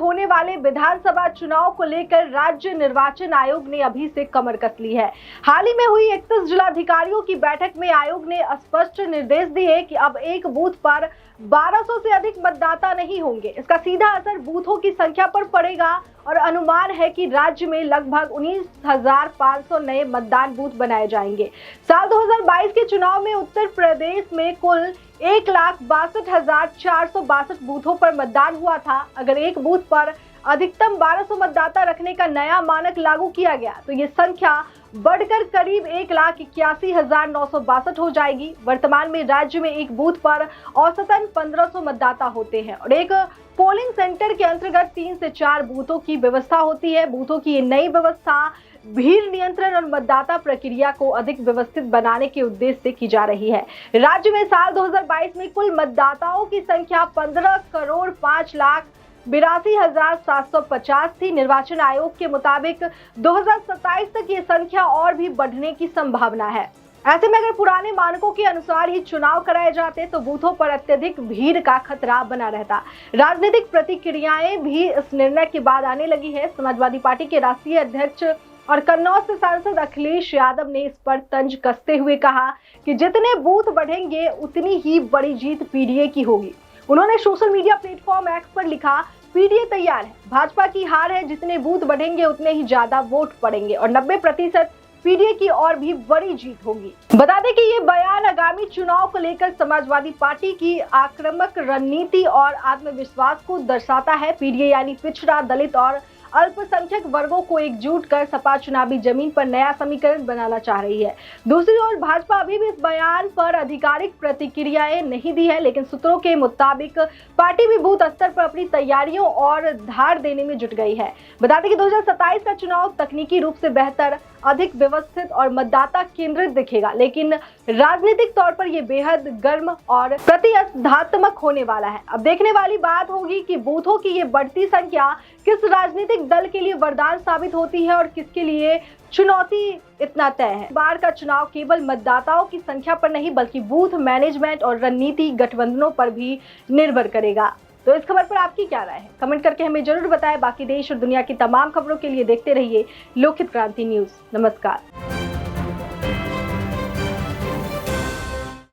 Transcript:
होने वाले विधानसभा चुनाव को लेकर राज्य निर्वाचन आयोग ने अभी से कमर कस ली है। हाल ही में हुई 31 जिलाधिकारियों की बैठक में आयोग ने स्पष्ट निर्देश दिए कि अब एक बूथ पर 1200 से अधिक मतदाता नहीं होंगे। इसका सीधा असर बूथों की संख्या पर पड़ेगा और अनुमान है कि राज्य में लगभग 19,500 नए मतदान बूथ बनाए जाएंगे। साल 2022 के चुनाव में उत्तर प्रदेश में कुल 1,62,462 बूथों पर मतदान हुआ था। अगर एक बूथ पर अधिकतम 1200 मतदाता रखने का नया मानक लागू किया गया तो ये संख्या बढ़कर करीब 1,81,962 हो जाएगी। वर्तमान में राज्य में एक बूथ पर औसतन 1500 मतदाता होते हैं और एक पोलिंग सेंटर के अंतर्गत 3 से 4 बूथों की व्यवस्था होती है। बूथों की ये नई व्यवस्था भीड़ नियंत्रण और मतदाता प्रक्रिया को अधिक व्यवस्थित बनाने के उद्देश्य से की जा रही है। राज्य में साल 2022 में कुल मतदाताओं की संख्या 15,82,82,750 थी। निर्वाचन आयोग के मुताबिक 2027 तक ये संख्या और भी बढ़ने की संभावना है। ऐसे में अगर पुराने मानकों के अनुसार ही चुनाव कराए जाते तो बूथों पर अत्यधिक भीड़ का खतरा बना रहता। राजनीतिक प्रतिक्रियाएं भी इस निर्णय के बाद आने लगी है। समाजवादी पार्टी के राष्ट्रीय अध्यक्ष और कन्नौज से सांसद अखिलेश यादव ने इस पर तंज कसते हुए कहा कि जितने बूथ बढ़ेंगे उतनी ही बड़ी जीत पीडीए की होगी। उन्होंने सोशल मीडिया प्लेटफॉर्म एक्स पर लिखा, पीडीए तैयार है, भाजपा की हार है, जितने बूथ बढ़ेंगे उतने ही ज्यादा वोट पड़ेंगे और 90% पीडीए की और भी बड़ी जीत होगी। बता दें कि ये बयान आगामी चुनाव को लेकर समाजवादी पार्टी की आक्रामक रणनीति और आत्मविश्वास को दर्शाता है। पीडीए यानी पिछड़ा, दलित और अल्पसंख्यक वर्गों को एकजुट कर सपा चुनावी जमीन पर नया समीकरण बनाना चाह रही है। दूसरी ओर भाजपा अभी भी इस बयान पर आधिकारिक प्रतिक्रियाएं नहीं दी है, लेकिन सूत्रों के मुताबिक पार्टी भी बूथ स्तर पर अपनी तैयारियों और धार देने में जुट गई है। बता दें कि 2027 का चुनाव तकनीकी रूप से बेहतर, अधिक व्यवस्थित और मतदाता केंद्रित दिखेगा, लेकिन राजनीतिक तौर पर यह बेहद गर्म और प्रतिस्पर्धात्मक होने वाला है। अब देखने वाली बात होगी कि बूथों की ये बढ़ती संख्या किस राजनीतिक दल के लिए वरदान साबित होती है और किसके लिए चुनौती इतना तय है। बार का चुनाव केवल मतदाताओं की संख्या पर नहीं बल्कि बूथ मैनेजमेंट और रणनीति गठबंधनों पर भी निर्भर करेगा। तो इस खबर पर आपकी क्या राय है, कमेंट करके हमें जरूर बताएं। बाकी देश और दुनिया की तमाम खबरों के लिए देखते रहिए लोकहित क्रांति न्यूज। नमस्कार।